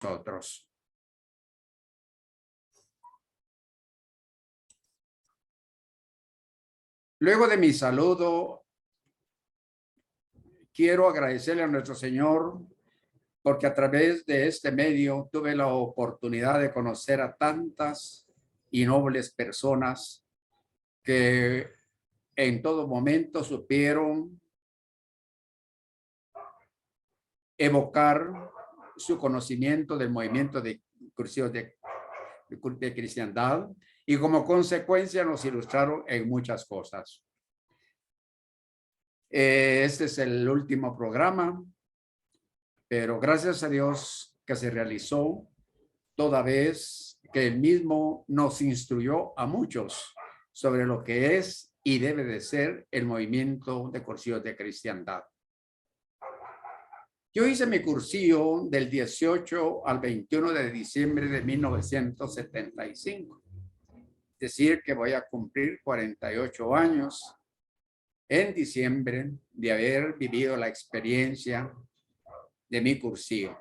nosotros. Luego de mi saludo, quiero agradecerle a nuestro Señor porque a través de este medio tuve la oportunidad de conocer a tantas y nobles personas que en todo momento supieron evocar su conocimiento del movimiento de cursivos de cristiandad y como consecuencia nos ilustraron en muchas cosas. Este es el último programa, pero gracias a Dios que se realizó, toda vez que él mismo nos instruyó a muchos sobre lo que es y debe de ser el movimiento de cursivos de cristiandad. Yo hice mi cursillo del 18 al 21 de diciembre de 1975. Es decir, que voy a cumplir 48 años en diciembre de haber vivido la experiencia de mi cursillo.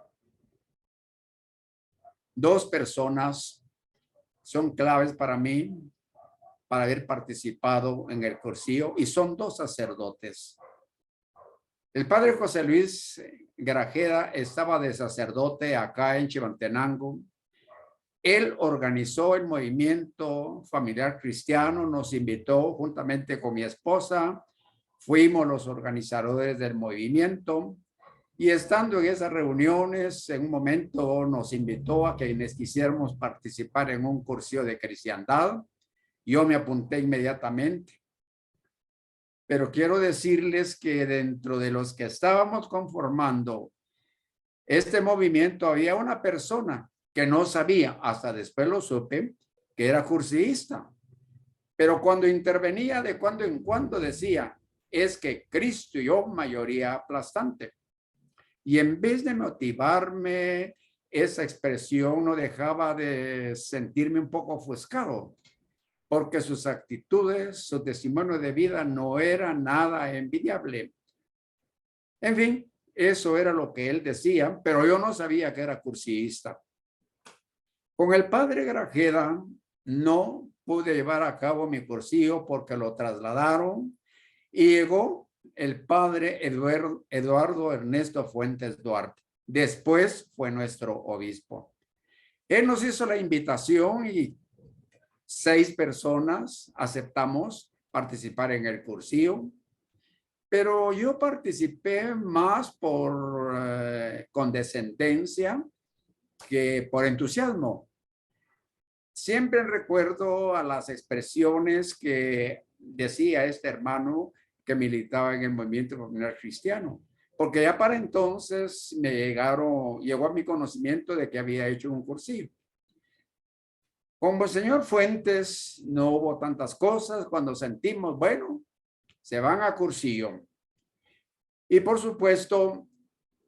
Dos personas son claves para mí para haber participado en el cursillo y son dos sacerdotes. El padre José Luis Grajeda estaba de sacerdote acá en Chimaltenango. Él organizó el movimiento familiar cristiano, nos invitó juntamente con mi esposa, fuimos los organizadores del movimiento y estando en esas reuniones, en un momento nos invitó a quienes quisiéramos participar en un cursillo de cristiandad. Yo me apunté inmediatamente. Pero quiero decirles que dentro de los que estábamos conformando este movimiento había una persona que no sabía, hasta después lo supe, que era cursista. Pero cuando intervenía de cuando en cuando decía, es que Cristo y yo mayoría aplastante. Y en vez de motivarme, esa expresión no dejaba de sentirme un poco ofuscado, porque sus actitudes, su testimonio de vida no era nada envidiable. En fin, eso era lo que él decía, pero yo no sabía que era cursista. Con el padre Grajeda no pude llevar a cabo mi cursillo porque lo trasladaron y llegó el padre Eduardo Ernesto Fuentes Duarte. Después fue nuestro obispo. Él nos hizo la invitación y 6 personas aceptamos participar en el cursillo, pero yo participé más por condescendencia que por entusiasmo. Siempre recuerdo a las expresiones que decía este hermano que militaba en el movimiento popular cristiano, porque ya para entonces llegó a mi conocimiento de que había hecho un cursillo. Como el señor Fuentes no hubo tantas cosas cuando sentimos, bueno, se van a cursillo. Y por supuesto,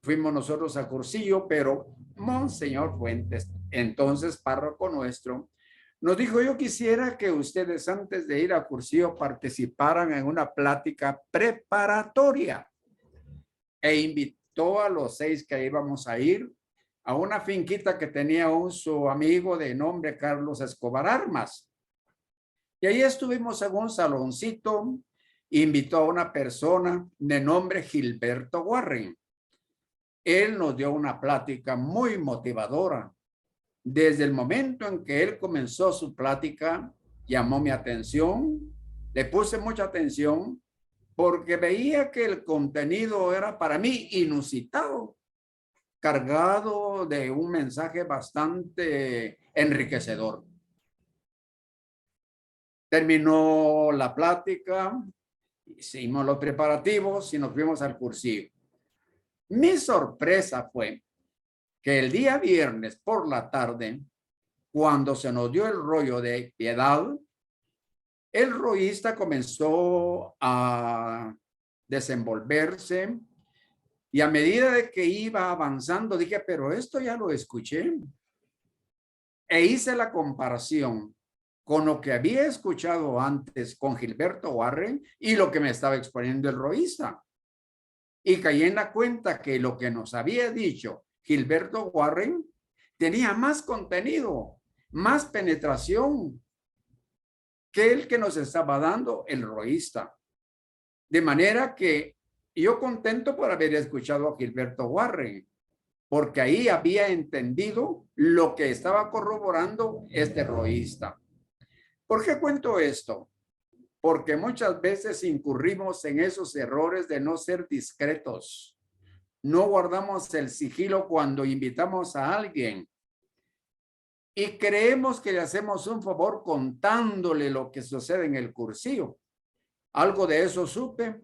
fuimos nosotros a cursillo, pero Monseñor Fuentes, entonces párroco nuestro, nos dijo, yo quisiera que ustedes antes de ir a cursillo participaran en una plática preparatoria. E invitó a los 6 que íbamos a ir a una finquita que tenía su amigo de nombre Carlos Escobar Armas. Y ahí estuvimos en un saloncito, invitó a una persona de nombre Gilberto Warren. Él nos dio una plática muy motivadora. Desde el momento en que él comenzó su plática, llamó mi atención, le puse mucha atención porque veía que el contenido era para mí inusitado, cargado de un mensaje bastante enriquecedor. Terminó la plática, hicimos los preparativos y nos fuimos al cursillo. Mi sorpresa fue que el día viernes por la tarde, cuando se nos dio el rollo de piedad, el rollista comenzó a desenvolverse y a medida de que iba avanzando dije, pero esto ya lo escuché. E hice la comparación con lo que había escuchado antes con Gilberto Warren y lo que me estaba exponiendo el rollista. Y caí en la cuenta que lo que nos había dicho Gilberto Warren tenía más contenido, más penetración que el que nos estaba dando el roísta. De manera que yo contento por haber escuchado a Gilberto Warren, porque ahí había entendido lo que estaba corroborando este roísta. ¿Por qué cuento esto? Porque muchas veces incurrimos en esos errores de no ser discretos. No guardamos el sigilo cuando invitamos a alguien y creemos que le hacemos un favor contándole lo que sucede en el cursillo. Algo de eso supe.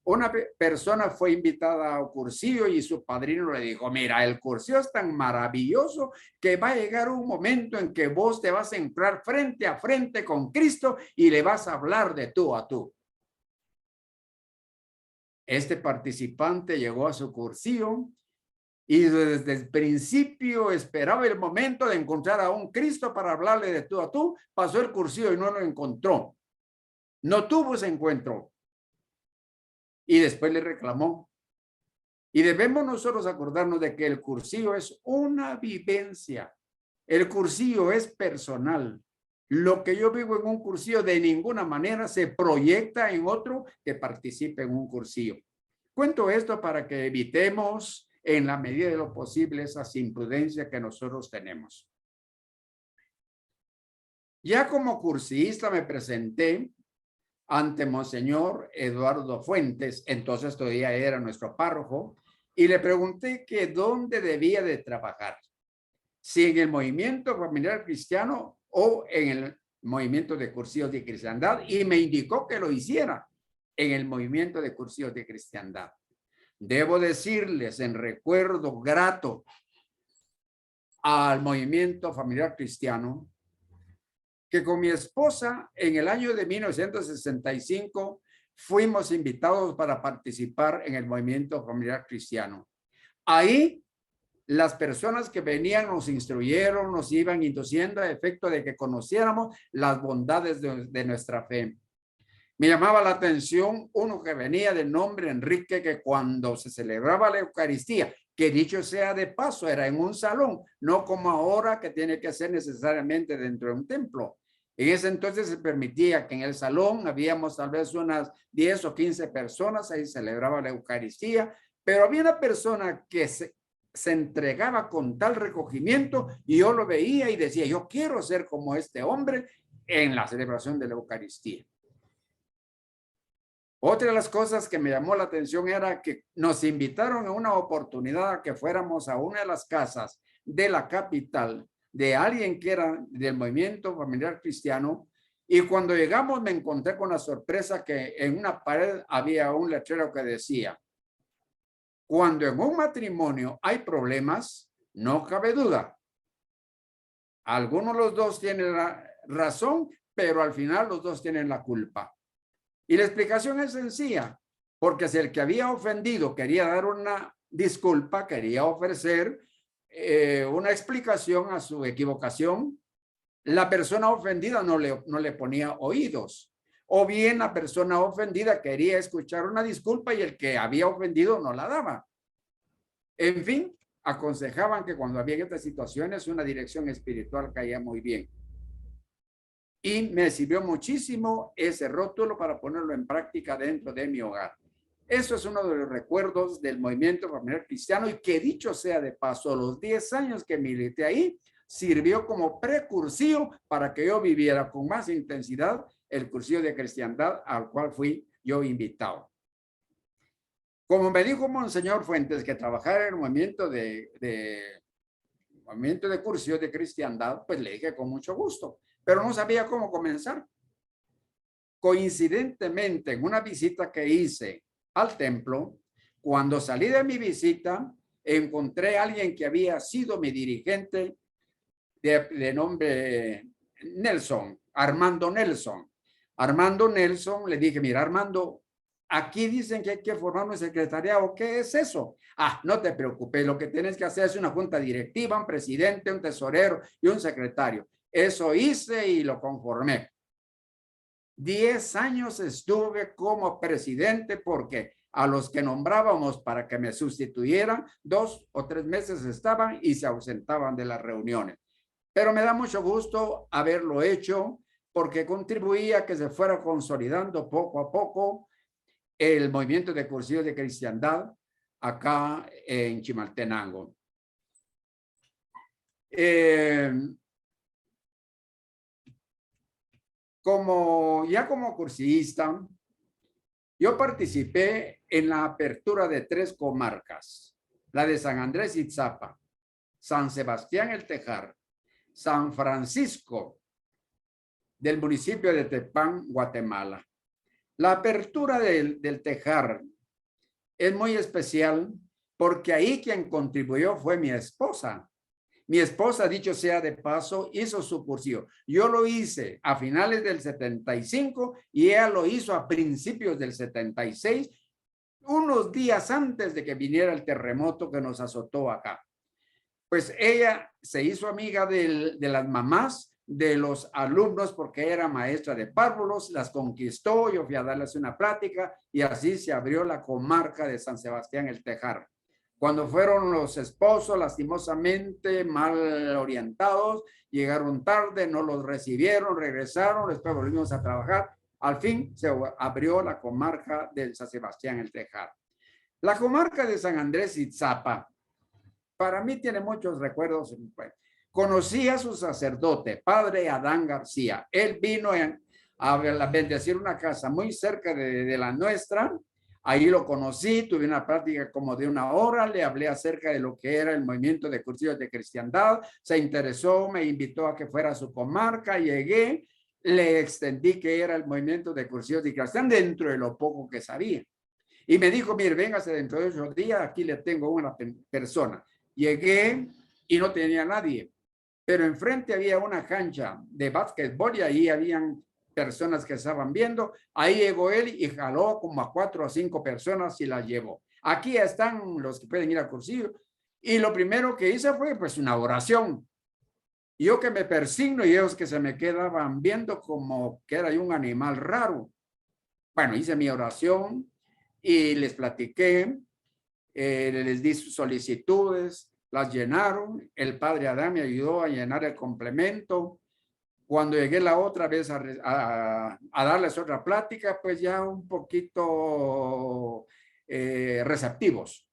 Una persona fue invitada a cursillo y su padrino le dijo, mira, el cursillo es tan maravilloso que va a llegar un momento en que vos te vas a entrar frente a frente con Cristo y le vas a hablar de tú a tú. Este participante llegó a su cursillo y desde el principio esperaba el momento de encontrar a un Cristo para hablarle de tú a tú. Pasó el cursillo y no lo encontró. No tuvo ese encuentro. Y después le reclamó. Y debemos nosotros acordarnos de que el cursillo es una vivencia. El cursillo es personal. Lo que yo vivo en un cursillo de ninguna manera se proyecta en otro que participe en un cursillo. Cuento esto para que evitemos en la medida de lo posible esas imprudencias que nosotros tenemos. Ya como cursista me presenté ante Monseñor Eduardo Fuentes, entonces todavía era nuestro párroco, y le pregunté que dónde debía de trabajar, si en el movimiento familiar cristiano o en el movimiento de cursillos de cristiandad, y me indicó que lo hiciera en el movimiento de cursillos de cristiandad. Debo decirles en recuerdo grato al movimiento familiar cristiano que con mi esposa en el año de 1965 fuimos invitados para participar en el movimiento familiar cristiano. Ahí las personas que venían nos instruyeron, nos iban induciendo a efecto de que conociéramos las bondades de nuestra fe. Me llamaba la atención uno que venía de nombre Enrique, que cuando se celebraba la Eucaristía, que dicho sea de paso, era en un salón, no como ahora que tiene que ser necesariamente dentro de un templo. En ese entonces se permitía que en el salón habíamos tal vez unas 10 o 15 personas, ahí celebraba la Eucaristía, pero había una persona que se entregaba con tal recogimiento y yo lo veía y decía, yo quiero ser como este hombre en la celebración de la Eucaristía. Otra de las cosas que me llamó la atención era que nos invitaron en una oportunidad a que fuéramos a una de las casas de la capital de alguien que era del movimiento familiar cristiano, y cuando llegamos me encontré con la sorpresa que en una pared había un letrero que decía, cuando en un matrimonio hay problemas, no cabe duda. Algunos de los dos tienen la razón, pero al final los dos tienen la culpa. Y la explicación es sencilla, porque si el que había ofendido quería dar una disculpa, quería ofrecer una explicación a su equivocación, la persona ofendida no le ponía oídos. O bien la persona ofendida quería escuchar una disculpa y el que había ofendido no la daba. En fin, aconsejaban que cuando había estas situaciones una dirección espiritual caía muy bien. Y me sirvió muchísimo ese rótulo para ponerlo en práctica dentro de mi hogar. Eso es uno de los recuerdos del movimiento familiar cristiano y que dicho sea de paso, los 10 años que milité ahí sirvió como precursillo para que yo viviera con más intensidad el cursillo de cristiandad al cual fui yo invitado. Como me dijo Monseñor Fuentes que trabajara en el movimiento de cursillo de cristiandad, pues le dije con mucho gusto, pero no sabía cómo comenzar. Coincidentemente, en una visita que hice al templo, cuando salí de mi visita, encontré a alguien que había sido mi dirigente de nombre Nelson, Armando Nelson. Armando Nelson, le dije, mira Armando, aquí dicen que hay que formar un secretariado. ¿Qué es eso? Ah, no te preocupes, lo que tienes que hacer es una junta directiva, un presidente, un tesorero y un secretario. Eso hice y lo conformé. 10 años estuve como presidente porque A los que nombrábamos para que me sustituyeran, 2 o 3 meses estaban y se ausentaban de las reuniones. Pero me da mucho gusto haberlo hecho porque contribuía a que se fuera consolidando poco a poco el movimiento de Cursillos de Cristiandad acá en Chimaltenango. Como cursista, yo participé en la apertura de 3 comarcas, la de San Andrés Itzapa, San Sebastián el Tejar, San Francisco del municipio de Tepán, Guatemala. La apertura del Tejar es muy especial porque ahí quien contribuyó fue mi esposa. Mi esposa, dicho sea de paso, hizo su cursillo. Yo lo hice a finales del 75 y ella lo hizo a principios del 76, unos días antes de que viniera el terremoto que nos azotó acá. Pues ella se hizo amiga de las mamás de los alumnos porque era maestra de párvulos, las conquistó, yo fui a darles una plática y así se abrió la comarca de San Sebastián el Tejar. Cuando fueron los esposos, lastimosamente mal orientados, llegaron tarde, no los recibieron, regresaron, después volvimos a trabajar. Al fin se abrió la comarca de San Sebastián el Tejar. La comarca de San Andrés Itzapa, para mí tiene muchos recuerdos. Conocí a su sacerdote, padre Adán García. Él vino a bendecir una casa muy cerca de la nuestra. Ahí lo conocí, tuve una práctica como de 1 hora, le hablé acerca de lo que era el movimiento de Cursillos de Cristiandad, se interesó, me invitó a que fuera a su comarca, llegué, le extendí que era el movimiento de Cursillos de Cristiandad dentro de lo poco que sabía. Y me dijo, mire, véngase dentro de 8 días, aquí le tengo una persona. Llegué y no tenía nadie, pero enfrente había una cancha de básquetbol y ahí habían personas que estaban viendo. Ahí llegó él y jaló como a 4 o 5 personas y las llevó. Aquí están los que pueden ir a cursillo. Y lo primero que hice fue pues una oración. Yo que me persigno y ellos que se me quedaban viendo como que era un animal raro. Bueno, hice mi oración y les platiqué, les di sus solicitudes, las llenaron. El padre Adán me ayudó a llenar el complemento. Cuando llegué la otra vez a darles otra plática, pues ya un poquito receptivos.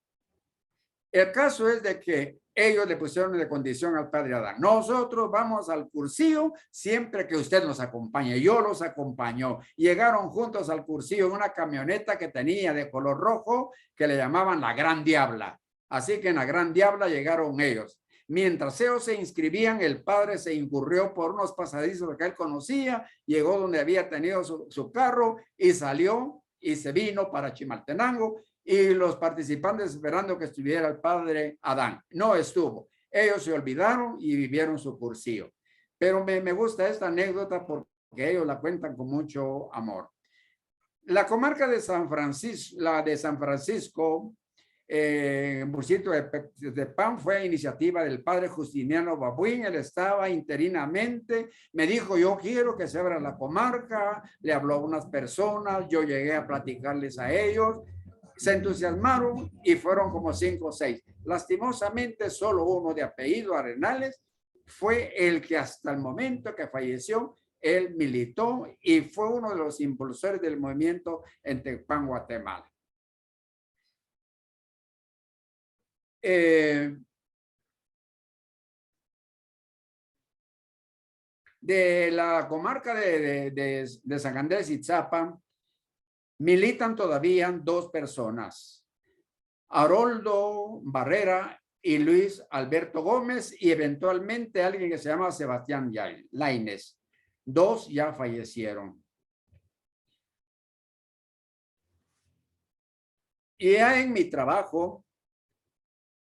El caso es de que ellos le pusieron de condición al padre Adán. Nosotros vamos al cursillo siempre que usted nos acompañe. Yo los acompañó. Llegaron juntos al cursillo en una camioneta que tenía de color rojo que le llamaban la Gran Diabla. Así que en la Gran Diabla llegaron ellos. Mientras ellos se inscribían, el padre se incurrió por unos pasadizos que él conocía, llegó donde había tenido su carro y salió y se vino para Chimaltenango. Y los participantes esperando que estuviera el padre Adán. No estuvo. Ellos se olvidaron y vivieron su cursillo. Pero me gusta esta anécdota porque ellos la cuentan con mucho amor. La comarca de San Francisco, la de San Francisco, municipio de Pan, fue iniciativa del padre Justiniano Babuín. Él estaba interinamente, me dijo, yo quiero que se abra la comarca, le habló a unas personas, yo llegué a platicarles a ellos, se entusiasmaron y fueron como 5 o 6. Lastimosamente, solo uno de apellido Arenales fue el que hasta el momento que falleció, él militó y fue uno de los impulsores del movimiento en Tepán, Guatemala. De la comarca de San Andrés Itzapa, militan todavía 2 personas, Haroldo Barrera y Luis Alberto Gómez, y eventualmente alguien que se llama Sebastián Lainez. 2 ya fallecieron. Y ya en mi trabajo,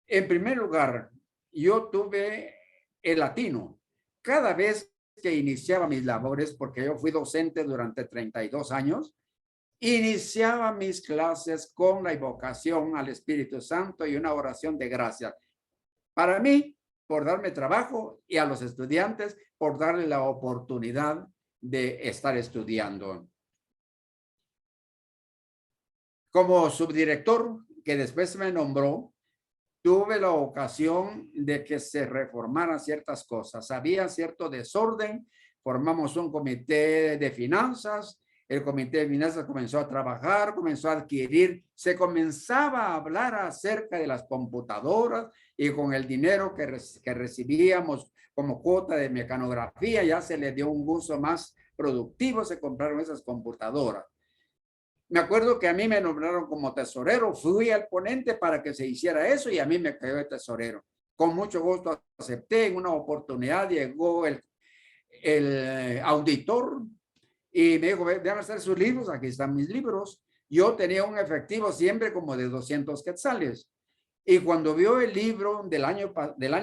en primer lugar, yo tuve el latino. Cada vez que iniciaba mis labores, porque yo fui docente durante 32 años, iniciaba mis clases con la invocación al Espíritu Santo y una oración de gracias. Para mí, por darme trabajo, y a los estudiantes por darle la oportunidad de estar estudiando. Como subdirector, que después me nombró, tuve la ocasión de que se reformaran ciertas cosas. Había cierto desorden, formamos un comité de finanzas, el comité de finanzas comenzó a trabajar, comenzó a adquirir, se comenzaba a hablar acerca de las computadoras y con el dinero que recibíamos como cuota de mecanografía ya se le dio un uso más productivo, se compraron esas computadoras. Me acuerdo que a mí me nombraron como tesorero, fui al ponente para que se hiciera eso y a mí me quedó de tesorero. Con mucho gusto acepté. En una oportunidad llegó el auditor y me dijo, déjame hacer sus libros, aquí están mis libros. Yo tenía un efectivo siempre como de 200 quetzales. Y cuando vio el libro del año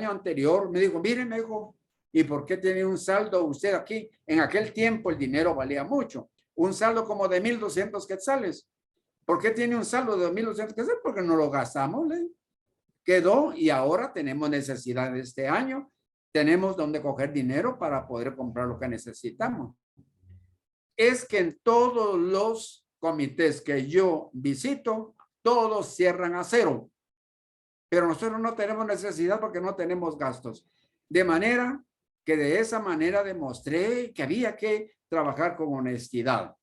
anterior, me dijo, mire, me dijo, ¿y por qué tiene un saldo usted aquí? En aquel tiempo el dinero valía mucho. Un saldo como de 1,200 quetzales. ¿Por qué tiene un saldo de 1,200 quetzales? Porque no lo gastamos, ¿le? Quedó y ahora tenemos necesidad de este año. Tenemos donde coger dinero para poder comprar lo que necesitamos. Es que en todos los comités que yo visito, todos cierran a cero. Pero nosotros no tenemos necesidad porque no tenemos gastos. De manera que de esa manera demostré que había que trabajar con honestidad.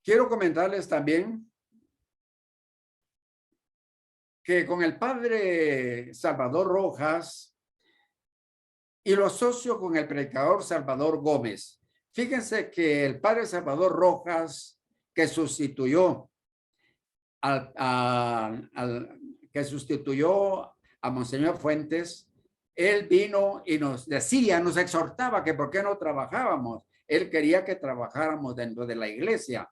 Quiero comentarles también que con el padre Salvador Rojas y lo asocio con el predicador Salvador Gómez. Fíjense que el padre Salvador Rojas, que sustituyó a Monseñor Fuentes, él vino y nos decía, nos exhortaba que por qué no trabajábamos. Él quería que trabajáramos dentro de la iglesia.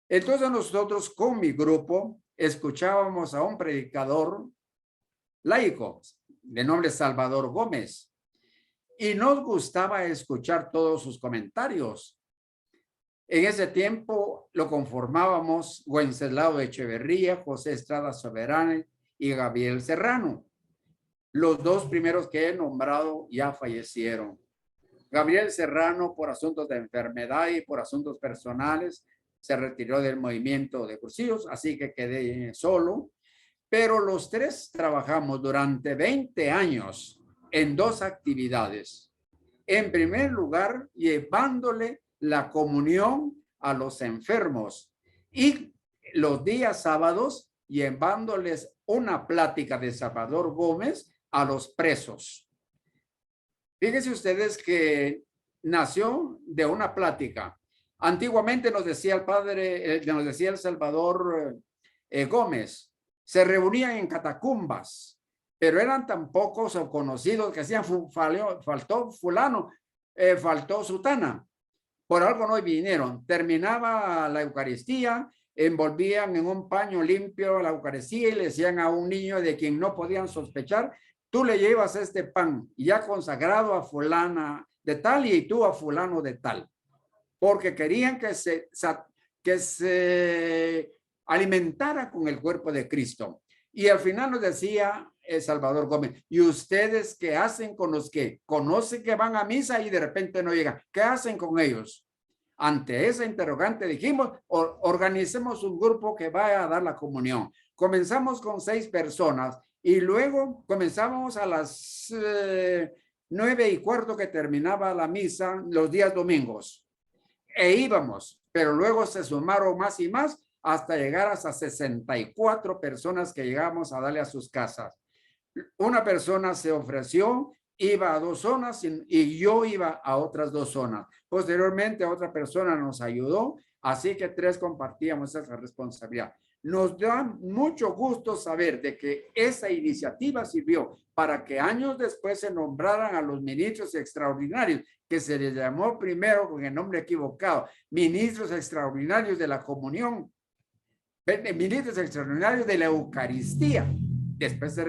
Entonces nosotros con mi grupo escuchábamos a un predicador laico de nombre Salvador Gómez y nos gustaba escuchar todos sus comentarios. En ese tiempo lo conformábamos Wenceslao Echeverría, José Estrada Soberano y Gabriel Serrano. Los dos primeros que he nombrado ya fallecieron. Gabriel Serrano por asuntos de enfermedad y por asuntos personales se retiró del movimiento de cursillos, así que quedé solo. Pero los tres trabajamos durante 20 años en dos actividades. En primer lugar, llevándole la comunión a los enfermos y los días sábados llevándoles una plática de Salvador Gómez a los presos. Fíjense ustedes que nació de una plática. Antiguamente nos decía el padre, nos decía el Salvador Gómez, se reunían en catacumbas, pero eran tan pocos o conocidos que decían, faltó fulano, faltó sutana. Por algo no vinieron. Terminaba la Eucaristía, envolvían en un paño limpio la Eucaristía y le decían a un niño de quien no podían sospechar, tú le llevas este pan ya consagrado a fulana de tal y tú a fulano de tal. Porque querían que se alimentara con el cuerpo de Cristo. Y al final nos decía Salvador Gómez, ¿y ustedes qué hacen con los que conocen que van a misa y de repente no llegan? ¿Qué hacen con ellos? Ante esa interrogante dijimos, organicemos un grupo que vaya a dar la comunión. Comenzamos con 6 personas y luego comenzamos a las 9:15 que terminaba la misa los días domingos. E íbamos, pero luego se sumaron más y más hasta llegar hasta 64 personas que llegamos a darle a sus casas. Una persona se ofreció, iba a 2 zonas y yo iba a otras 2 zonas. Posteriormente otra persona nos ayudó, así que 3 compartíamos esa responsabilidad. Nos da mucho gusto saber de que esa iniciativa sirvió para que años después se nombraran a los ministros extraordinarios, que se les llamó primero con el nombre equivocado, ministros extraordinarios de la comunión, ministros extraordinarios de la Eucaristía. Después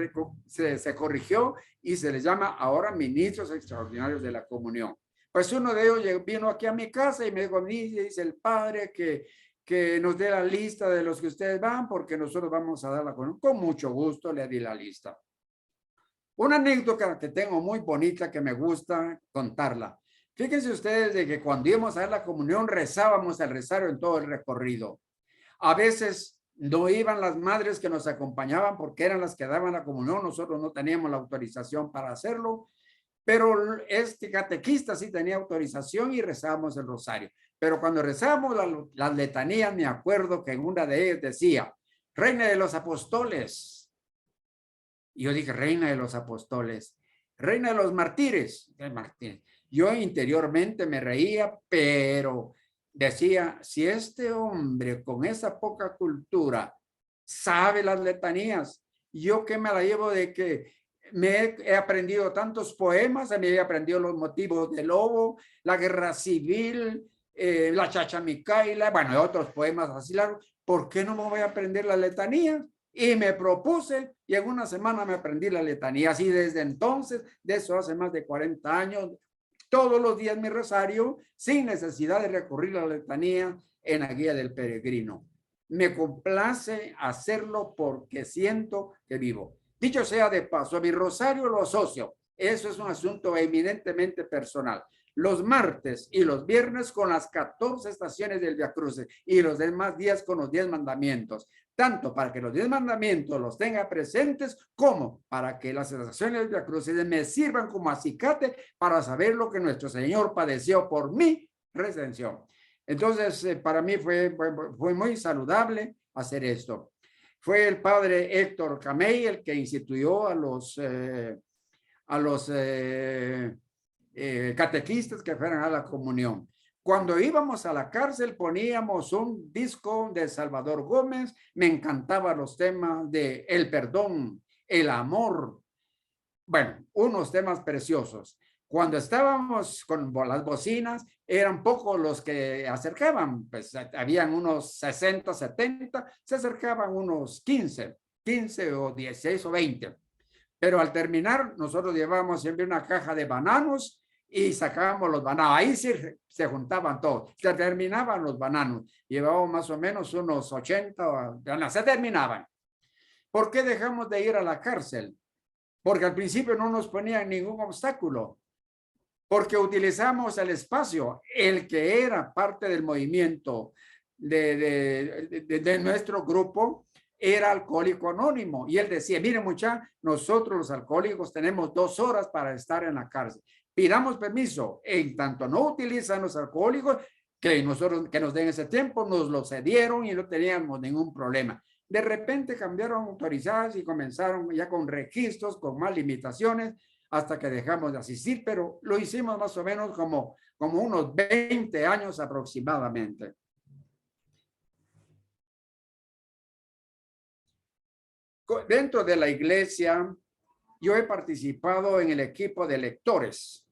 se corrigió y se les llama ahora ministros extraordinarios de la comunión. Pues uno de ellos vino aquí a mi casa y me dijo, dice el padre que nos dé la lista de los que ustedes van porque nosotros vamos a dar la comunión. Con mucho gusto le di la lista. Una anécdota que tengo muy bonita que me gusta contarla. Fíjense ustedes de que cuando íbamos a dar la comunión rezábamos el rosario en todo el recorrido. A veces no iban las madres que nos acompañaban porque eran las que daban la comunión. Nosotros no teníamos la autorización para hacerlo, pero este catequista sí tenía autorización y rezábamos el rosario. Pero cuando rezábamos las letanías, me acuerdo que en una de ellas decía, Reina de los Apóstoles. Y yo dije, Reina de los Apóstoles, Reina de los Mártires. Yo interiormente me reía, pero decía, si este hombre con esa poca cultura sabe las letanías, yo que me la llevo de que he aprendido tantos poemas, me he aprendido los motivos del lobo, la guerra civil, la chachamicaila, bueno, otros poemas así largos. ¿Por qué no me voy a aprender la letanía? Y me propuse y en una semana me aprendí la letanía. Así desde entonces, de eso hace más de 40 años, todos los días mi rosario sin necesidad de recurrir a la letanía en la guía del peregrino. Me complace hacerlo porque siento que vivo. Dicho sea de paso, mi rosario lo asocio. Eso es un asunto eminentemente personal. Los martes y los viernes con las 14 estaciones del Vía Crucis y los demás días con los 10 mandamientos. Tanto para que los 10 mandamientos los tenga presentes como para que las estaciones del Vía Crucis me sirvan como acicate para saber lo que nuestro Señor padeció por mi redención. Entonces, para mí fue muy saludable hacer esto. Fue el padre Héctor Camey el que instituyó a los catequistas que fueran a la comunión. Cuando íbamos a la cárcel poníamos un disco de Salvador Gómez, me encantaban los temas de el perdón, el amor, bueno, unos temas preciosos. Cuando estábamos con las bocinas, eran pocos los que acercaban, pues habían unos 60, 70, se acercaban unos 15 o 16 o 20. Pero al terminar, nosotros llevábamos siempre una caja de bananos y sacábamos los bananos. Ahí sí se juntaban todos. Se terminaban los bananos. Llevábamos más o menos unos 80, se terminaban. ¿Por qué dejamos de ir a la cárcel? Porque al principio no nos ponían ningún obstáculo. Porque utilizamos el espacio. El que era parte del movimiento de nuestro grupo era alcohólico anónimo y él decía, miren muchachos, nosotros los alcohólicos tenemos 2 horas para estar en la cárcel. Pidamos permiso. En tanto no utilizan los alcohólicos, que nosotros que nos den ese tiempo, nos lo cedieron y no teníamos ningún problema. De repente cambiaron autorizadas y comenzaron ya con registros, con más limitaciones, hasta que dejamos de asistir, pero lo hicimos más o menos como unos 20 años aproximadamente. Dentro de la iglesia, yo he participado en el equipo de lectores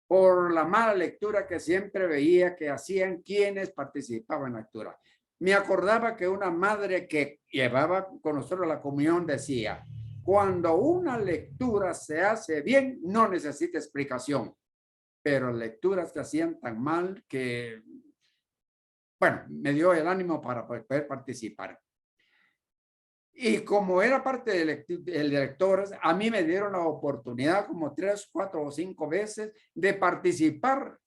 por la mala lectura que siempre veía que hacían quienes participaban en la lectura. Me acordaba que una madre que llevaba con nosotros la comunión decía, cuando una lectura se hace bien, no necesita explicación, pero lecturas que hacían tan mal que, bueno, me dio el ánimo para poder participar. Y como era parte de lectores, a mí me dieron la oportunidad como 3, 4 o 5 veces de participar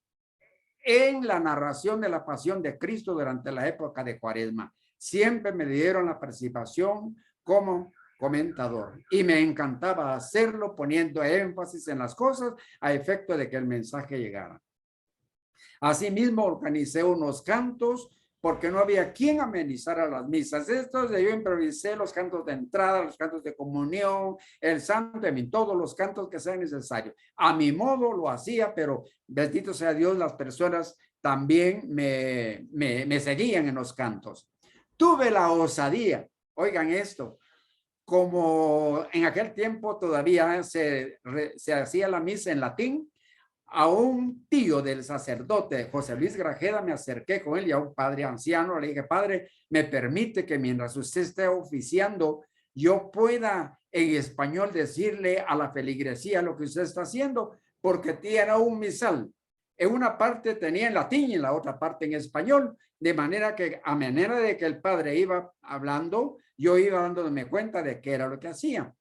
en la narración de la pasión de Cristo durante la época de Cuaresma. Siempre me dieron la participación como comentador y me encantaba hacerlo poniendo énfasis en las cosas a efecto de que el mensaje llegara. Asimismo, organicé unos cantos porque no había quien amenizara las misas. Entonces yo improvisé los cantos de entrada, los cantos de comunión, el santo, en todos los cantos que sean necesarios. A mi modo lo hacía, pero bendito sea Dios, las personas también me seguían en los cantos. Tuve la osadía, oigan esto, como en aquel tiempo todavía se hacía la misa en latín, a un tío del sacerdote José Luis Grajeda me acerqué con él y a un padre anciano le dije, padre, ¿me permite que mientras usted esté oficiando yo pueda en español decirle a la feligresía lo que usted está haciendo? Porque tiene un misal. En una parte tenía en latín y en la otra parte en español, de manera que a manera de que el padre iba hablando, yo iba dándome cuenta de qué era lo que hacía,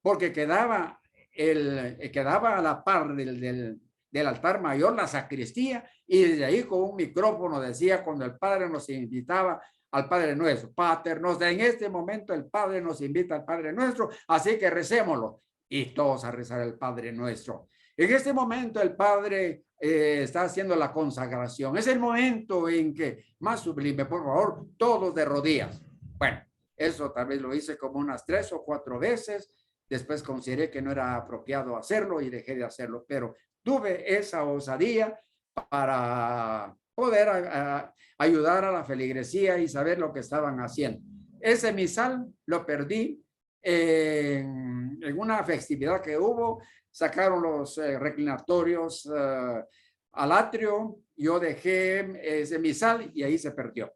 porque quedaba a la par del altar mayor, la sacristía, y desde ahí con un micrófono decía cuando el padre nos invitaba al Padre Nuestro. Pater Noster. En este momento el Padre nos invita al Padre Nuestro, así que recémoslo. Y todos a rezar el Padre Nuestro. En este momento el Padre está haciendo la consagración. Es el momento en que, más sublime, por favor, todos de rodillas. Bueno, eso tal vez lo hice como unas 3 o 4 veces. Después consideré que no era apropiado hacerlo y dejé de hacerlo, pero tuve esa osadía para poder ayudar a la feligresía y saber lo que estaban haciendo. Ese misal lo perdí en una festividad que hubo. Sacaron los reclinatorios al atrio, yo dejé ese misal y ahí se perdió.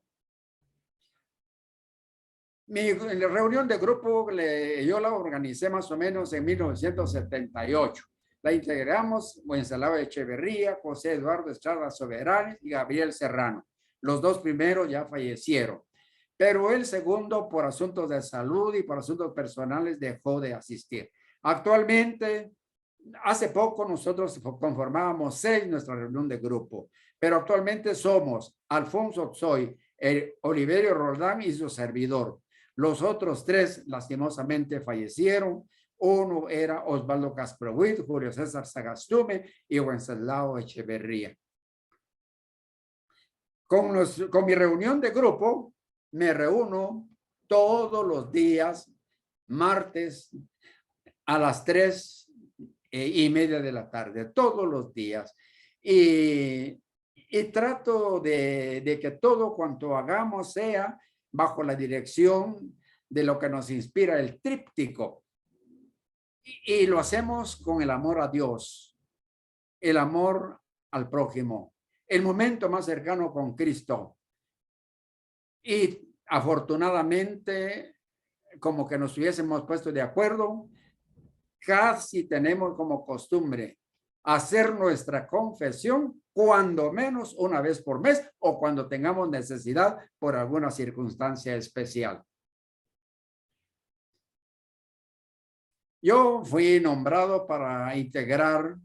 Mi reunión de grupo yo la organicé más o menos en 1978. La integramos Wenceslao Echeverría, José Eduardo Estrada Soberanes y Gabriel Serrano. Los 2 primeros ya fallecieron, pero el segundo, por asuntos de salud y por asuntos personales, dejó de asistir. Actualmente, hace poco nosotros conformábamos 6 nuestra reunión de grupo, pero actualmente somos Alfonso Oxoy, Oliverio Roldán y su servidor. Los otros 3 lastimosamente fallecieron. Uno era Osvaldo Casprohuit, Julio César Sagastume y Wenceslao Echeverría. Con mi reunión de grupo me reúno todos los días, martes, a las 3:30 de la tarde, todos los días. Y trato de que todo cuanto hagamos sea bajo la dirección de lo que nos inspira el tríptico. Y lo hacemos con el amor a Dios, el amor al prójimo, el momento más cercano con Cristo. Y afortunadamente, como que nos hubiésemos puesto de acuerdo, casi tenemos como costumbre hacer nuestra confesión cuando menos una vez por mes o cuando tengamos necesidad por alguna circunstancia especial. Yo fui nombrado para integrar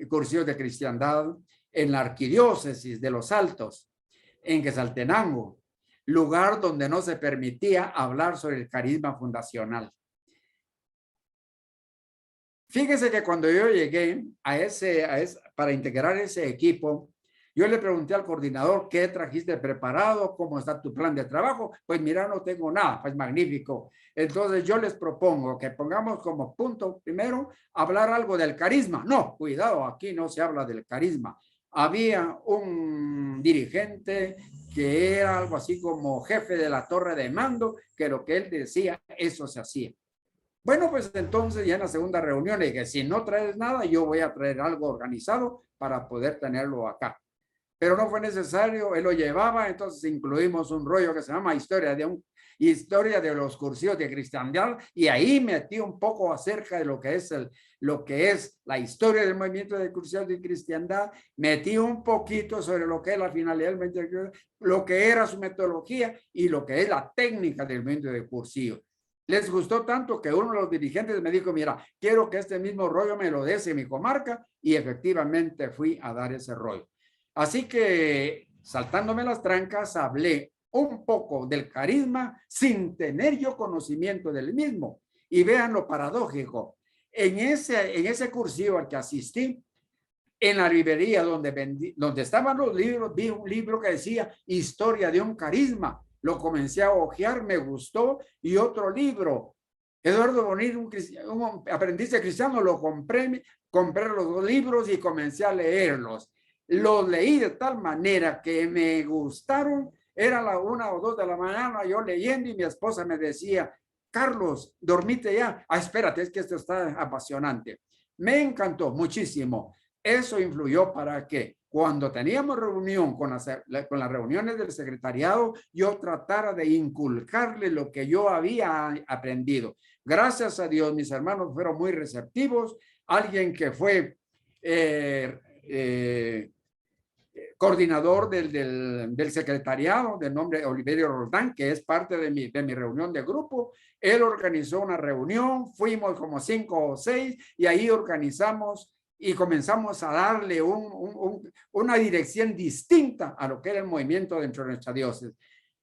cursillos de cristiandad en la arquidiócesis de Los Altos, en Quetzaltenango, lugar donde no se permitía hablar sobre el carisma fundacional. Fíjese que cuando yo llegué para integrar ese equipo, yo le pregunté al coordinador, ¿qué trajiste preparado? ¿Cómo está tu plan de trabajo? Pues mira, no tengo nada, pues magnífico. Entonces yo les propongo que pongamos como punto primero, hablar algo del carisma. No, cuidado, aquí no se habla del carisma. Había un dirigente que era algo así como jefe de la torre de mando, que lo que él decía, eso se hacía. Bueno, pues entonces ya en la segunda reunión le dije, si no traes nada, yo voy a traer algo organizado para poder tenerlo acá. Pero no fue necesario, él lo llevaba, entonces incluimos un rollo que se llama Historia de los cursillos de cristiandad, y ahí metí un poco acerca de lo que es la historia del movimiento de cursillos de cristiandad, metí un poquito sobre lo que es la finalidad del movimiento de cristiandad, lo que era su metodología y lo que es la técnica del movimiento de cursillos. Les gustó tanto que uno de los dirigentes me dijo, mira, quiero que este mismo rollo me lo des en mi comarca, y efectivamente fui a dar ese rollo. Así que, saltándome las trancas, hablé un poco del carisma sin tener yo conocimiento del mismo. Y vean lo paradójico. En ese cursillo al que asistí, en la librería donde estaban los libros, vi un libro que decía Historia de un carisma. Lo comencé a hojear, me gustó, y otro libro, Eduardo Bonilla, un aprendiz de cristiano, lo compré los 2 libros y comencé a leerlos. Los leí de tal manera que me gustaron. Era la 1 o 2 de la mañana, yo leyendo, y mi esposa me decía, Carlos, dormite ya. Espérate, es que esto está apasionante. Me encantó muchísimo. Eso influyó para que cuando teníamos reunión con las reuniones del secretariado, yo tratara de inculcarle lo que yo había aprendido. Gracias a Dios, mis hermanos fueron muy receptivos. Alguien que fue coordinador del secretariado, de nombre Oliverio Roldán, que es parte de mi reunión de grupo, él organizó una reunión, fuimos como 5 o 6, y ahí organizamos y comenzamos a darle una dirección distinta a lo que era el movimiento dentro de nuestra diócesis.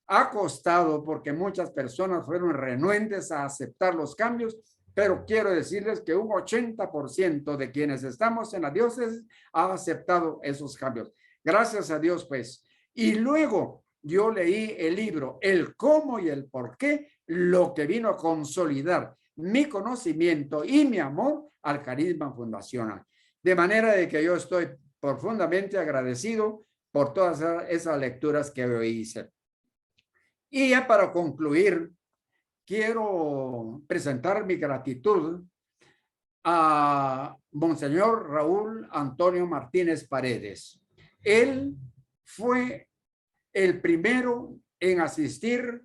Ha costado porque muchas personas fueron renuentes a aceptar los cambios, pero quiero decirles que un 80% de quienes estamos en la diócesis ha aceptado esos cambios. Gracias a Dios, pues. Y luego yo leí el libro El cómo y el por qué, lo que vino a consolidar mi conocimiento y mi amor al carisma fundacional. De manera de que yo estoy profundamente agradecido por todas esas lecturas que hoy hice. Y ya para concluir, quiero presentar mi gratitud a Monseñor Raúl Antonio Martínez Paredes. Él fue el primero en asistir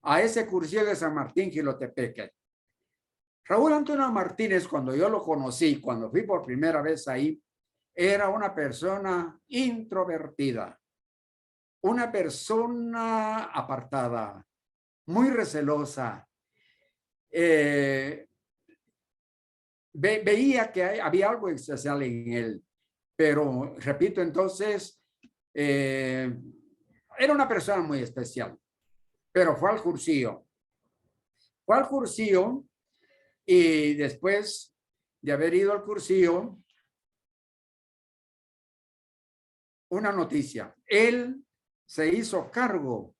a ese cursillo de San Martín Jilotepeque. Raúl Antonio Martínez, cuando yo lo conocí, cuando fui por primera vez ahí, era una persona introvertida, una persona apartada, muy recelosa. Veía que había algo especial en él, pero repito, entonces, era una persona muy especial, pero fue al cursillo. Fue al cursillo y después de haber ido al cursillo, una noticia. Él se hizo cargo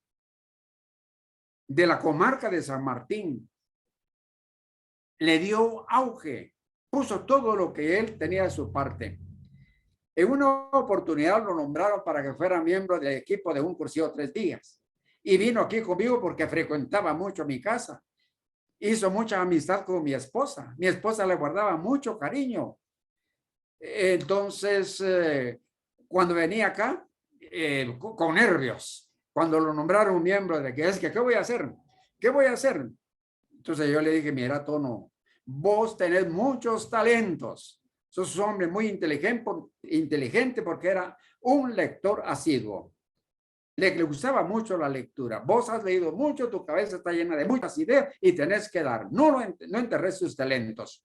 de la comarca de San Martín, le dio auge, puso todo lo que él tenía de su parte. En una oportunidad lo nombraron para que fuera miembro del equipo de un cursillo 3 días. Y vino aquí conmigo porque frecuentaba mucho mi casa. Hizo mucha amistad con mi esposa. Mi esposa le guardaba mucho cariño. Entonces, cuando venía acá, con nervios, cuando lo nombraron miembro de que es que, ¿qué voy a hacer? ¿Qué voy a hacer? Entonces yo le dije, mira, Tono, vos tenés muchos talentos. Sos un hombre muy inteligente porque era un lector asiduo. Le gustaba mucho la lectura. Vos has leído mucho, tu cabeza está llena de muchas ideas y tenés que dar. No enterres tus talentos.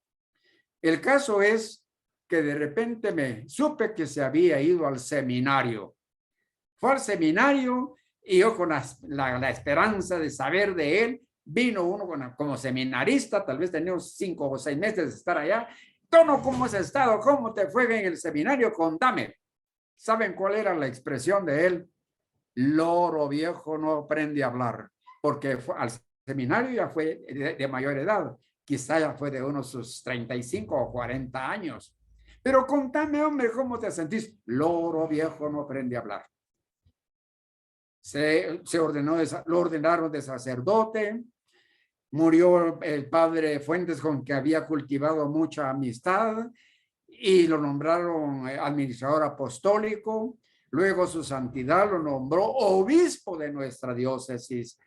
El caso es que de repente me supe que se había ido al seminario. Fue al seminario y yo con la esperanza de saber de él, vino uno como seminarista, tal vez tenía 5 o 6 meses de estar allá. Tono, ¿cómo has estado? ¿Cómo te fue en el seminario? Contame. ¿Saben cuál era la expresión de él? Loro viejo no aprende a hablar, porque al seminario ya fue de mayor edad, quizá ya fue de unos sus 35 o 40 años. Pero contame, hombre, ¿cómo te sentís? Loro viejo no aprende a hablar. Lo ordenaron de sacerdote, murió el padre Fuentes con que había cultivado mucha amistad y lo nombraron administrador apostólico. Luego su santidad lo nombró obispo de nuestra diócesis.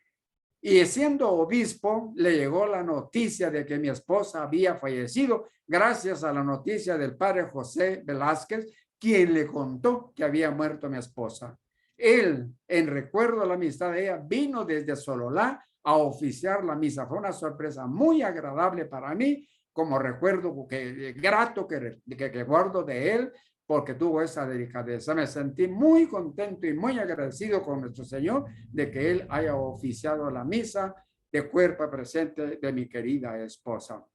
Y siendo obispo, le llegó la noticia de que mi esposa había fallecido gracias a la noticia del padre José Velázquez, quien le contó que había muerto mi esposa. Él, en recuerdo a la amistad de ella, vino desde Sololá a oficiar la misa. Fue una sorpresa muy agradable para mí, como recuerdo grato que guardo de él, porque tuvo esa delicadeza. Me sentí muy contento y muy agradecido con nuestro Señor de que Él haya oficiado la misa de cuerpo presente de mi querida esposa.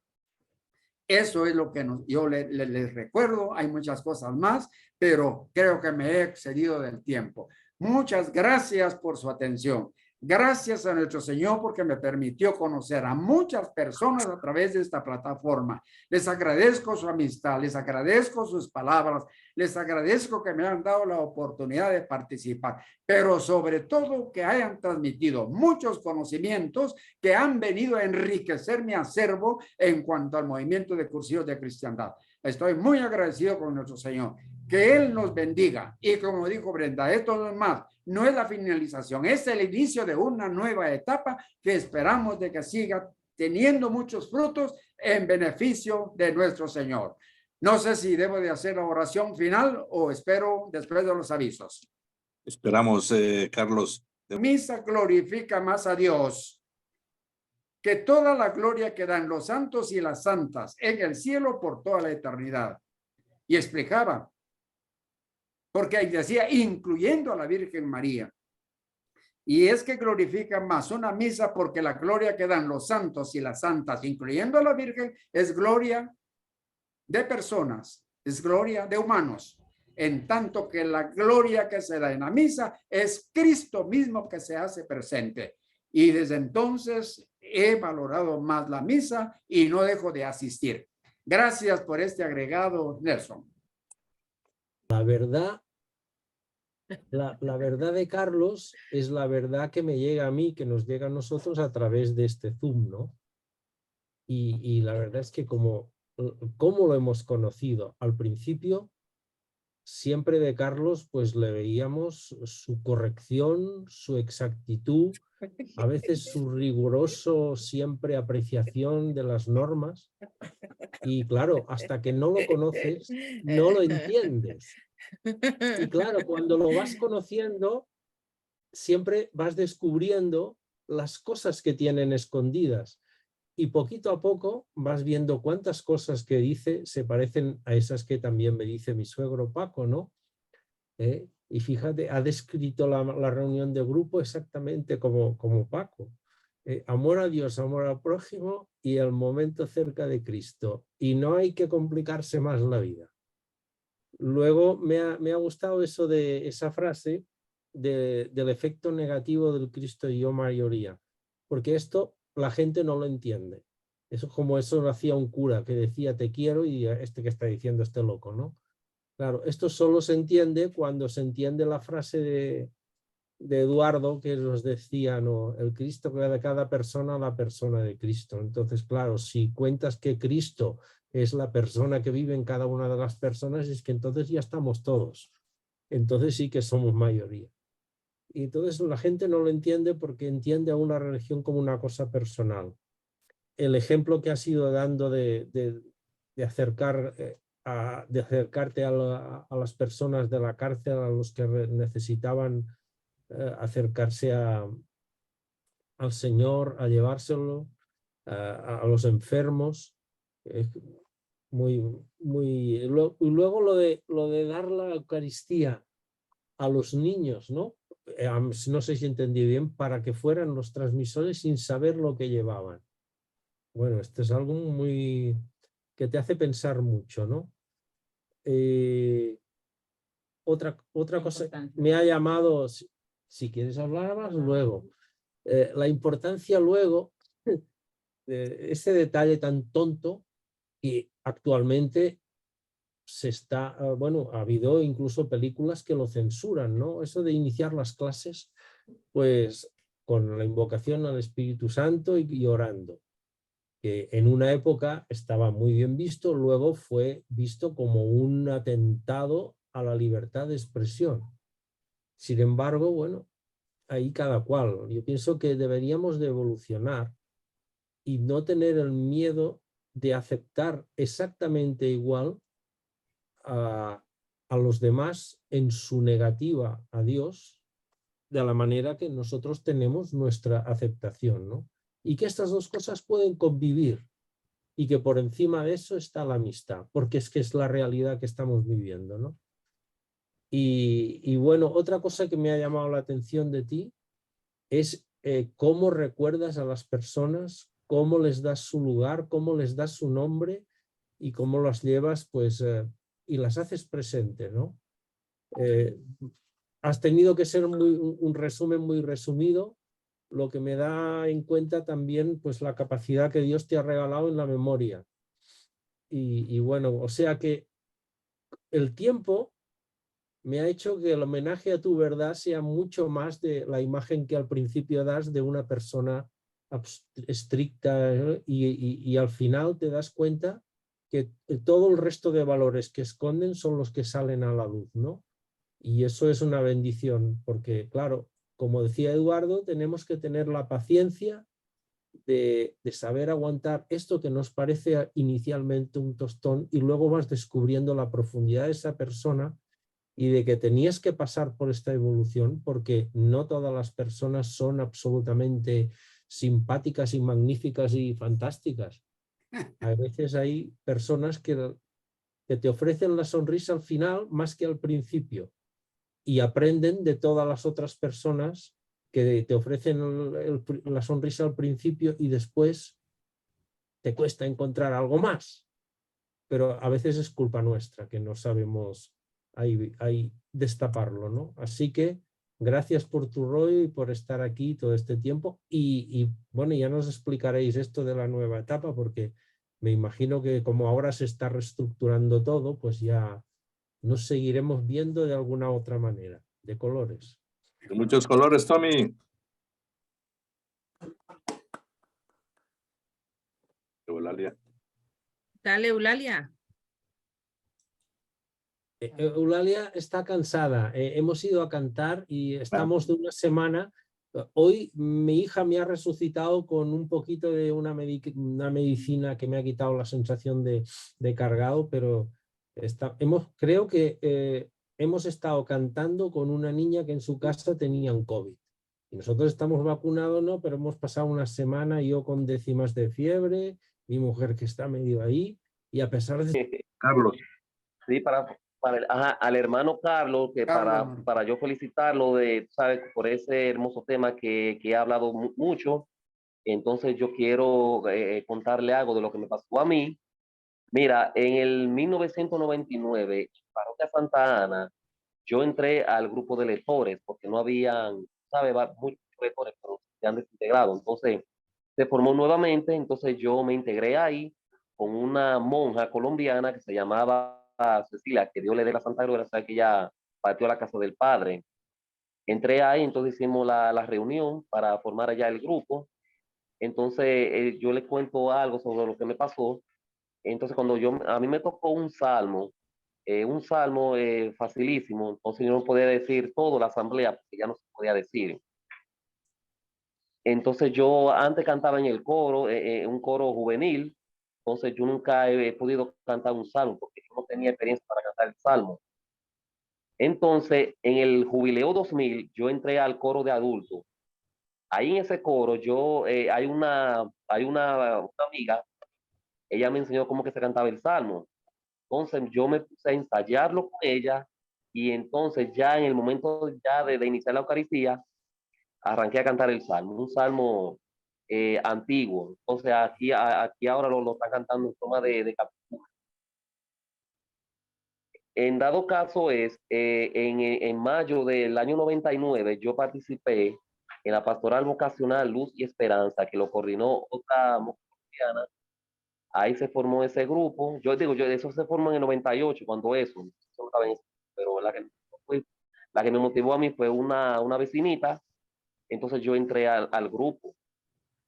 Eso es lo que yo les recuerdo. Hay muchas cosas más, pero creo que me he excedido del tiempo. Muchas gracias por su atención. Gracias a nuestro Señor porque me permitió conocer a muchas personas a través de esta plataforma. Les agradezco su amistad, les agradezco sus palabras, les agradezco que me han dado la oportunidad de participar, pero sobre todo que hayan transmitido muchos conocimientos que han venido a enriquecer mi acervo en cuanto al movimiento de cursillos de cristiandad. Estoy muy agradecido con nuestro Señor. Que Él nos bendiga. Y como dijo Brenda, esto no es más, no es la finalización, es el inicio de una nueva etapa que esperamos de que siga teniendo muchos frutos en beneficio de nuestro Señor. No sé si debo de hacer la oración final o espero después de los avisos. Esperamos, Carlos. Misa glorifica más a Dios que toda la gloria que dan los santos y las santas en el cielo por toda la eternidad. y explicaba, porque ahí decía, incluyendo a la Virgen María. Y es que glorifica más una misa porque la gloria que dan los santos y las santas, incluyendo a la Virgen, es gloria de personas, es gloria de humanos. En tanto que la gloria que se da en la misa es Cristo mismo que se hace presente. Y desde entonces he valorado más la misa y no dejo de asistir. Gracias por este agregado, Nelson. La verdad, la verdad de Carlos es la verdad que me llega a mí, que nos llega a nosotros a través de este Zoom, ¿no? Y la verdad es que ¿cómo lo hemos conocido? Al principio, siempre de Carlos, pues le veíamos su corrección, su exactitud, a veces su riguroso siempre apreciación de las normas. Y claro, hasta que no lo conoces, no lo entiendes. Y claro, cuando lo vas conociendo, siempre vas descubriendo las cosas que tienen escondidas. Y poquito a poco vas viendo cuántas cosas que dice se parecen a esas que también me dice mi suegro Paco, ¿no? Y fíjate, ha descrito la reunión de grupo exactamente como Paco. Amor a Dios, amor al prójimo y el momento cerca de Cristo. Y no hay que complicarse más la vida. Luego me ha gustado eso de esa frase del efecto negativo del Cristo y yo mayoría. Porque esto la gente no lo entiende. Eso como eso lo hacía un cura que decía te quiero y este que está diciendo este loco, ¿no? Claro, esto solo se entiende cuando se entiende la frase de Eduardo que nos decía, ¿no? El Cristo que de cada persona, la persona de Cristo. Entonces, claro, si cuentas que Cristo es la persona que vive en cada una de las personas, es que entonces ya estamos todos. Entonces sí que somos mayoría. Y entonces la gente no lo entiende porque entiende a una religión como una cosa personal. El ejemplo que has ido dando de acercarte a las personas de la cárcel, a los que necesitaban acercarse al Señor, a llevárselo, a los enfermos. Y luego lo de dar la Eucaristía a los niños, ¿no? No sé si entendí bien, para que fueran los transmisores sin saber lo que llevaban. Bueno, esto es algo muy que te hace pensar mucho, ¿no? Otra cosa me ha llamado, si quieres hablar más, luego. La importancia luego de ese detalle tan tonto y actualmente se está, bueno, ha habido incluso películas que lo censuran, ¿no? Eso de iniciar las clases, pues con la invocación al Espíritu Santo y orando, que en una época estaba muy bien visto, luego fue visto como un atentado a la libertad de expresión. Sin embargo, bueno, ahí cada cual. Yo pienso que deberíamos de evolucionar y no tener el miedo de aceptar exactamente igual a los demás en su negativa a Dios, de la manera que nosotros tenemos nuestra aceptación, ¿no? Y que estas dos cosas pueden convivir y que por encima de eso está la amistad, porque es que es la realidad que estamos viviendo, ¿no? Y bueno, otra cosa que me ha llamado la atención de ti es cómo recuerdas a las personas, cómo les das su lugar, cómo les das su nombre y cómo las llevas, pues, y las haces presente, ¿no? Has tenido que ser un resumen muy resumido, lo que me da en cuenta también, pues, la capacidad que Dios te ha regalado en la memoria. Y bueno, o sea que el tiempo me ha hecho que el homenaje a tu verdad sea mucho más de la imagen que al principio das de una persona estricta, y al final te das cuenta que todo el resto de valores que esconden son los que salen a la luz, ¿no? Y eso es una bendición, porque claro, como decía Eduardo, tenemos que tener la paciencia de saber aguantar esto que nos parece inicialmente un tostón y luego vas descubriendo la profundidad de esa persona y de que tenías que pasar por esta evolución porque no todas las personas son absolutamente simpáticas y magníficas y fantásticas. A veces hay personas que que te ofrecen la sonrisa al final más que al principio y aprenden de todas las otras personas que te ofrecen la sonrisa al principio y después te cuesta encontrar algo más. Pero a veces es culpa nuestra que no sabemos ahí destaparlo, ¿no? Así que gracias por tu rollo y por estar aquí todo este tiempo. Y bueno, ya nos explicaréis esto de la nueva etapa, porque me imagino que como ahora se está reestructurando todo, pues ya nos seguiremos viendo de alguna otra manera, de colores. De muchos colores, Tommy. Eulalia. Dale, Eulalia. Eulalia está cansada. Hemos ido a cantar y estamos de una semana. Hoy mi hija me ha resucitado con un poquito de una medicina que me ha quitado la sensación de cargado, pero creo que hemos estado cantando con una niña que en su casa tenía un COVID. Y nosotros estamos vacunados, ¿no? Pero hemos pasado una semana, yo con décimas de fiebre, mi mujer que está medio ahí, y a pesar de... Carlos. Sí, al hermano Carlos, que Carlos. para yo felicitarlo ¿sabes? Por ese hermoso tema que ha hablado mucho. Entonces yo quiero contarle algo de lo que me pasó a mí. Mira, en el 1999, en Parroquia Santa Ana, yo entré al grupo de lectores porque no habían, ¿sabes? Muchos lectores, pero se han desintegrado. Entonces se formó nuevamente, entonces yo me integré ahí con una monja colombiana que se llamaba Cecilia, que Dios le dé la santa gloria, sabe que ella partió a la casa del padre. Entré ahí, entonces hicimos la reunión para formar allá el grupo. Entonces yo le cuento algo sobre lo que me pasó. Entonces cuando a mí me tocó un salmo facilísimo, entonces yo no podía decir todo la asamblea porque ya no se podía decir. Entonces yo antes cantaba en el coro, un coro juvenil, entonces yo nunca he podido cantar un salmo porque yo no tenía experiencia para cantar el salmo. Entonces en el Jubileo 2000 yo entré al coro de adultos. Ahí en ese coro hay una amiga, ella me enseñó cómo que se cantaba el salmo. Entonces yo me puse a ensayarlo con ella y entonces ya en el momento ya de iniciar la Eucaristía, arranqué a cantar el salmo, un salmo antiguo. Entonces aquí ahora lo están cantando en forma de capítulo. En dado caso en mayo del año 99 yo participé en la pastoral vocacional Luz y Esperanza, que lo coordinó otra mujer cristiana. Ahí se formó ese grupo. Eso se formó en el 98, cuando eso no estaba en eso, pero la que me motivó a mí fue una vecinita. Entonces yo entré al grupo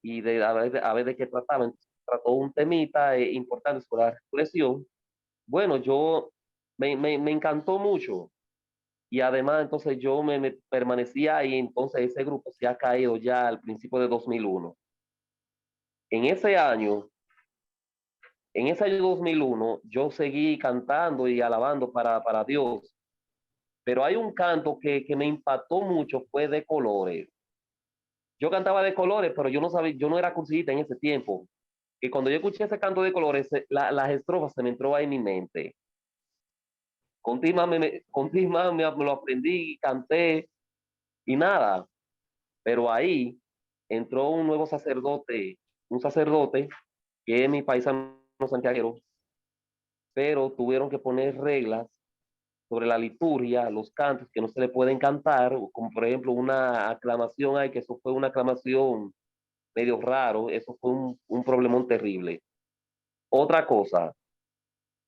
y a ver de qué trataba. Entonces, trató un temita importante sobre la resurrección. Bueno, me encantó mucho y además entonces yo me permanecía ahí. Entonces ese grupo se ha caído ya al principio de 2001. En ese año, en ese año 2001, yo seguí cantando y alabando para Dios, pero hay un canto que me impactó mucho, fue de colores. Yo cantaba de colores, pero yo no sabía, yo no era cursista en ese tiempo. Y cuando yo escuché ese canto de colores, las estrofas se me entró ahí en mi mente. Continuamente me lo aprendí, canté y nada. Pero ahí entró un sacerdote que es mi paisano santiaguero, pero tuvieron que poner reglas sobre la liturgia, los cantos que no se le pueden cantar, como por ejemplo una aclamación, que eso fue una aclamación medio raro, eso fue un problemón terrible. Otra cosa,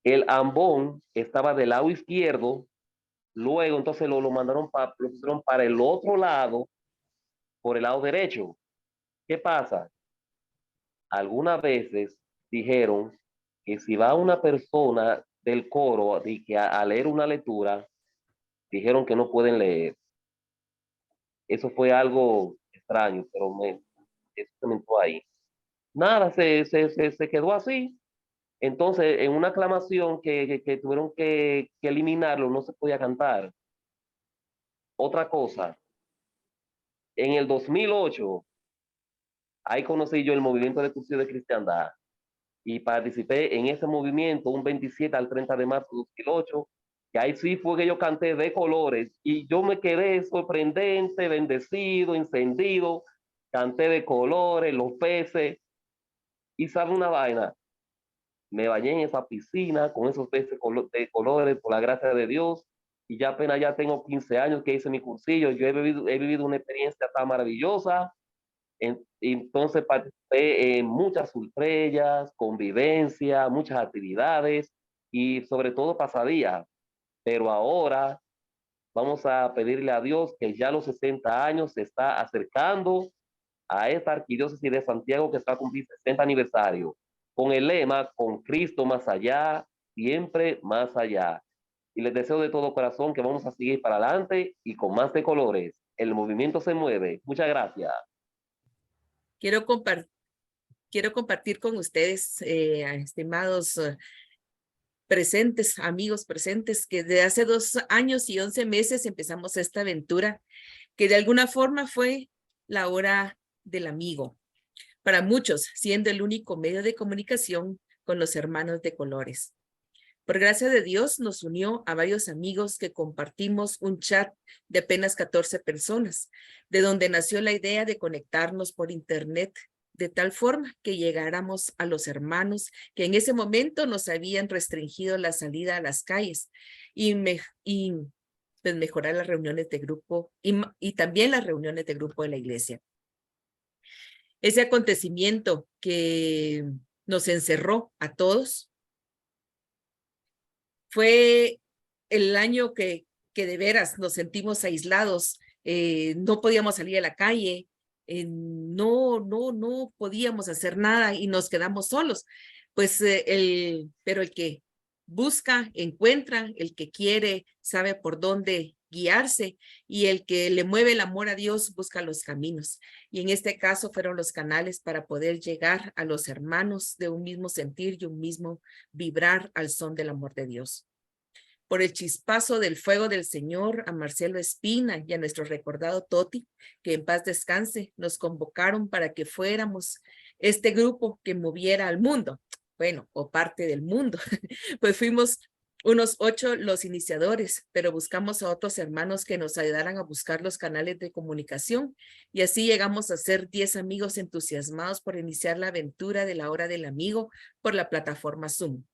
el ambón estaba del lado izquierdo, luego entonces lo pusieron para el otro lado, por el lado derecho. ¿Qué pasa? Algunas veces dijeron que si va una persona del coro y que a leer una lectura, dijeron que no pueden leer. Eso fue algo extraño, pero eso se me entró ahí. Nada, se quedó así. Entonces, en una aclamación que tuvieron que eliminarlo, no se podía cantar. Otra cosa, en el 2008, ahí conocí yo el movimiento de cursillo de cristiandad. y participé en ese movimiento un 27 al 30 de marzo de 2008, que ahí sí fue que yo canté de colores y yo me quedé sorprendente, bendecido, encendido, canté de colores, los peces, y sabe una vaina, me bañé en esa piscina con esos peces de colores por la gracia de Dios, y ya apenas ya tengo 15 años que hice mi cursillo, yo he vivido una experiencia tan maravillosa. Entonces participé en muchas estrellas, convivencia, muchas actividades y sobre todo pasadías. Pero ahora vamos a pedirle a Dios que ya los 60 años se está acercando a esta arquidiócesis de Santiago que está a cumplir 60 aniversario, con el lema, con Cristo más allá, siempre más allá. Y les deseo de todo corazón que vamos a seguir para adelante y con más de colores. El movimiento se mueve. Muchas gracias. Quiero compartir con ustedes, estimados presentes, amigos presentes, que desde hace 2 años y 11 meses empezamos esta aventura, que de alguna forma fue la hora del amigo. Para muchos, siendo el único medio de comunicación con los hermanos de colores. Por gracia de Dios, nos unió a varios amigos que compartimos un chat de apenas 14 personas, de donde nació la idea de conectarnos por internet, de tal forma que llegáramos a los hermanos que en ese momento nos habían restringido la salida a las calles y pues mejorar las reuniones de grupo y también las reuniones de grupo de la iglesia. Ese acontecimiento que nos encerró a todos fue el año que de veras nos sentimos aislados, no podíamos salir a la calle, no podíamos hacer nada y nos quedamos solos. Pues pero el que busca, encuentra, el que quiere, sabe por dónde guiarse y el que le mueve el amor a Dios busca los caminos. Y en este caso fueron los canales para poder llegar a los hermanos de un mismo sentir y un mismo vibrar al son del amor de Dios. Por el chispazo del fuego del Señor, a Marcelo Espina y a nuestro recordado Toti, que en paz descanse, nos convocaron para que fuéramos este grupo que moviera al mundo, bueno, o parte del mundo. Pues fuimos unos 8 los iniciadores, pero buscamos a otros hermanos que nos ayudaran a buscar los canales de comunicación y así llegamos a ser 10 amigos entusiasmados por iniciar la aventura de la hora del amigo por la plataforma Zoom.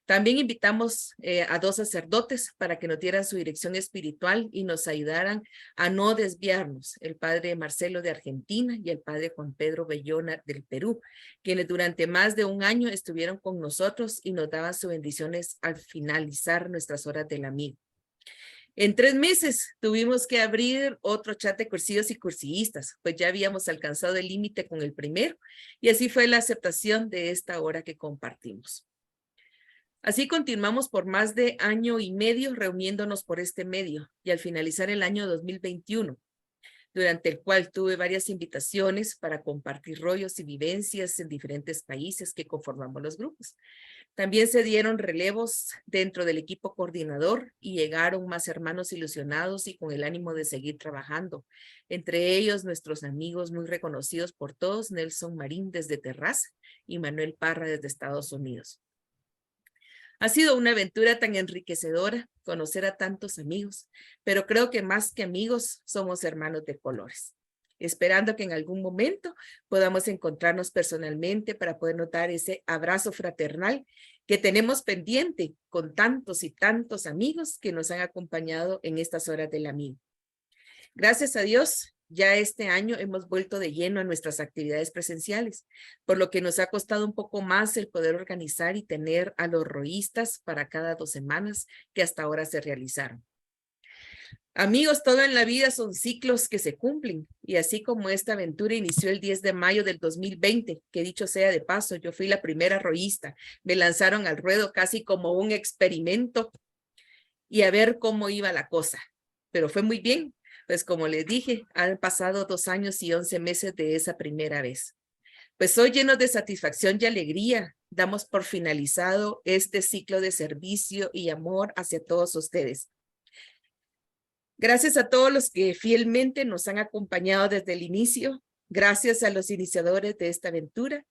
También invitamos a 2 sacerdotes para que nos dieran su dirección espiritual y nos ayudaran a no desviarnos, el padre Marcelo de Argentina y el padre Juan Pedro Bellona del Perú, quienes durante más de 1 año estuvieron con nosotros y nos daban sus bendiciones al finalizar nuestras horas del amigo. En 3 meses tuvimos que abrir otro chat de cursillos y cursillistas, pues ya habíamos alcanzado el límite con el primero y así fue la aceptación de esta hora que compartimos. Así continuamos por más de 1 año y medio reuniéndonos por este medio y al finalizar el año 2021, durante el cual tuve varias invitaciones para compartir rollos y vivencias en diferentes países que conformamos los grupos. También se dieron relevos dentro del equipo coordinador y llegaron más hermanos ilusionados y con el ánimo de seguir trabajando. Entre ellos nuestros amigos muy reconocidos por todos, Nelson Marín desde Terraza y Manuel Parra desde Estados Unidos. Ha sido una aventura tan enriquecedora conocer a tantos amigos, pero creo que más que amigos somos hermanos de colores. Esperando que en algún momento podamos encontrarnos personalmente para poder notar ese abrazo fraternal que tenemos pendiente con tantos y tantos amigos que nos han acompañado en estas horas del amigo. Gracias a Dios, ya este año hemos vuelto de lleno a nuestras actividades presenciales, por lo que nos ha costado un poco más el poder organizar y tener a los roístas para cada 2 semanas que hasta ahora se realizaron. Amigos, todo en la vida son ciclos que se cumplen y así como esta aventura inició el 10 de mayo del 2020, que dicho sea de paso, yo fui la primera roísta, me lanzaron al ruedo casi como un experimento y a ver cómo iba la cosa, pero fue muy bien. Pues como les dije, han pasado 2 años y 11 meses de esa primera vez. Pues hoy llenos de satisfacción y alegría, damos por finalizado este ciclo de servicio y amor hacia todos ustedes. Gracias a todos los que fielmente nos han acompañado desde el inicio Gracias a los iniciadores de esta aventura.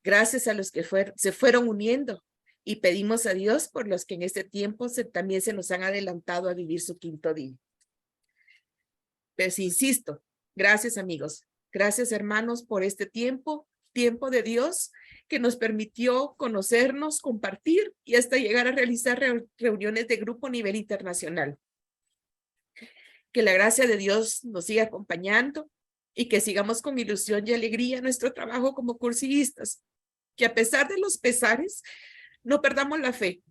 Gracias a los que se fueron uniendo. Y pedimos a Dios por los que en este tiempo también se nos han adelantado a vivir su quinto día. Pues insisto, gracias amigos. Gracias hermanos por este tiempo de Dios que nos permitió conocernos, compartir y hasta llegar a realizar reuniones de grupo a nivel internacional. Que la gracia de Dios nos siga acompañando y que sigamos con ilusión y alegría nuestro trabajo como cursistas. Que a pesar de los pesares, no perdamos la fe.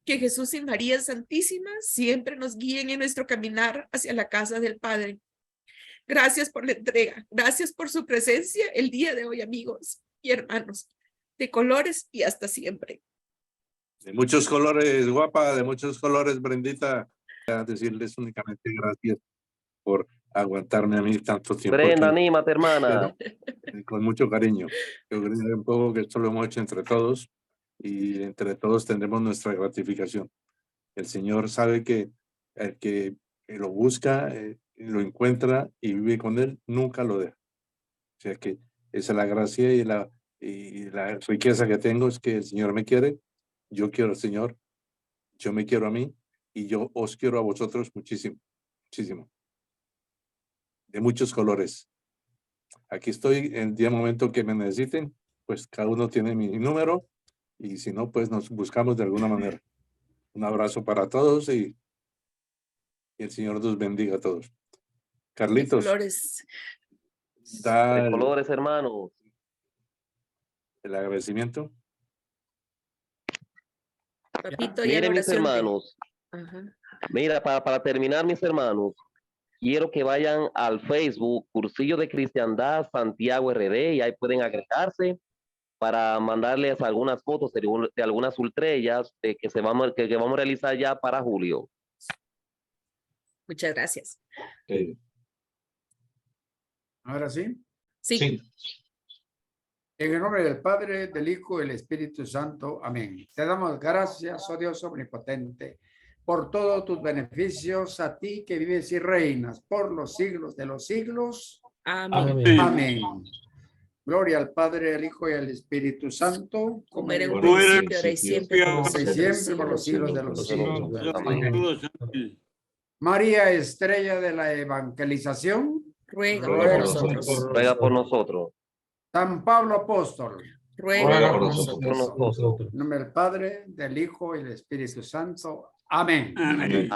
Que Jesús y María Santísima siempre nos guíen en nuestro caminar hacia la casa del Padre. Gracias por la entrega. Gracias por su presencia el día de hoy, amigos y hermanos, de colores y hasta siempre. De muchos colores, guapa, de muchos colores, Brendita. A decirles únicamente gracias por aguantarme a mí tanto tiempo. Brenda, aquí, anímate, hermana. con mucho cariño. Yo creo un poco que esto lo hemos hecho entre todos y entre todos tendremos nuestra gratificación. El Señor sabe que el que lo busca, lo encuentra y vive con él, nunca lo deja. O sea que esa es la gracia y la riqueza que tengo, es que el Señor me quiere, yo quiero al Señor, yo me quiero a mí y yo os quiero a vosotros muchísimo, muchísimo. De muchos colores. Aquí estoy en el momento que me necesiten, pues cada uno tiene mi número y si no, pues nos buscamos de alguna manera. Un abrazo para todos y el Señor nos bendiga a todos. Carlitos, Colores. da De colores, hermanos. el agradecimiento. Papito, ya la Miren, mis oración de- hermanos. Ajá. Mira, para terminar, mis hermanos, quiero que vayan al Facebook, Cursillo de Cristiandad Santiago RD, y ahí pueden agregarse para mandarles algunas fotos de algunas ultrellas que vamos a realizar ya para julio. Muchas gracias. Ahora sí. Sí. En el nombre del Padre, del Hijo y del Espíritu Santo. Amén. Te damos gracias, oh Dios omnipotente, por todos tus beneficios, a ti que vives y reinas por los siglos de los siglos. Amén. Amén. Amén. Gloria al Padre, al Hijo y al Espíritu Santo, Como era en un Como era en principio, ahora y siempre, por los y siglos de los siempre, por los siglos de los siglos. Amén. María, estrella de la evangelización. Ruega Ruega por por nosotros. Ruega por nosotros. San Pablo Apóstol. Ruega por por nosotros. nosotros. En nombre del Padre, del Hijo y del Espíritu Santo. Amén. Amén. Amén.